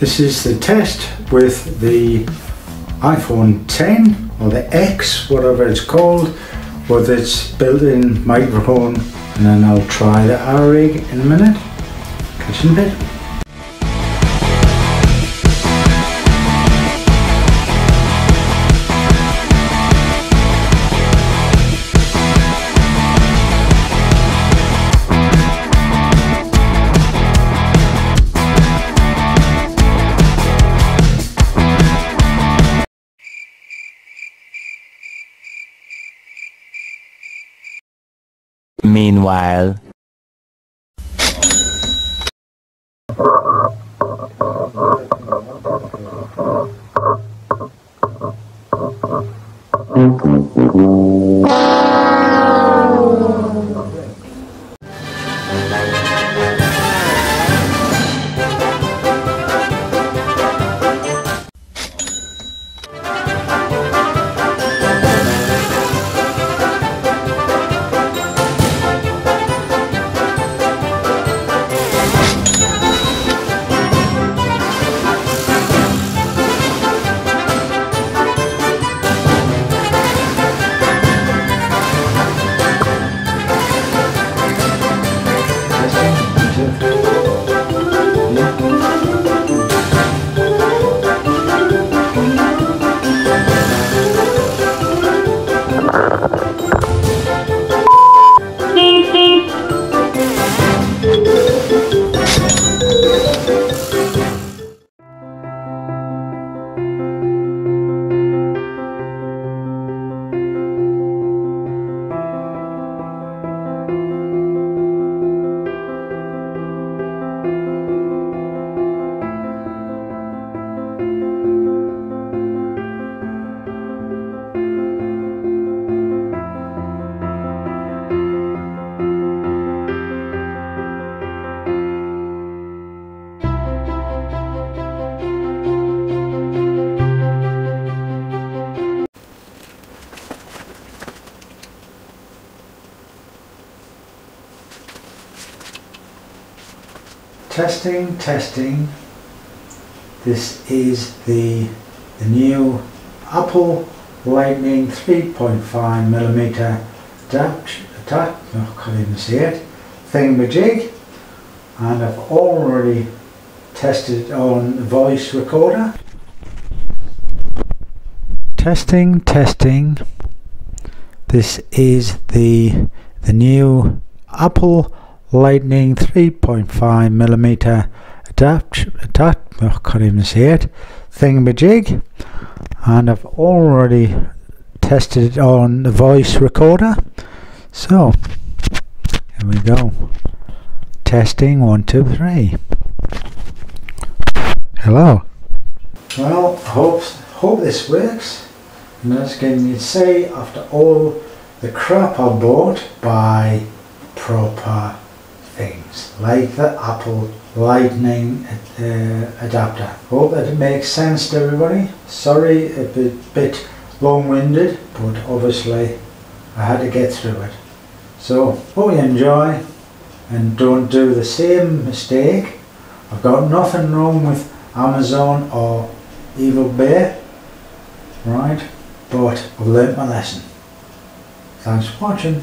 This is the test with the iPhone X or the X, whatever it's called, with its built-in microphone, and then I'll try the iRig in a minute. Catch you in a bit. Meanwhile, Testing. This is the new Apple Lightning 3.5mm adapter, I can't even see it, thingamajig, and I've already tested it on the voice recorder. Testing. This is the new Apple Lightning 3.5mm adapter, I can't even see it, thingamajig, and I've already tested it on the voice recorder. So here we go. Testing 1, 2, 3. Hello. Well, I hope this works. And as can you see, after all the crap I bought, buy proper things like the Apple Lightning adapter. Hope that it makes sense to everybody. Sorry a bit long-winded, but obviously I had to get through it. So hope you enjoy and don't do the same mistake. I've got nothing wrong with Amazon or eBay, right? But I've learnt my lesson. Thanks for watching.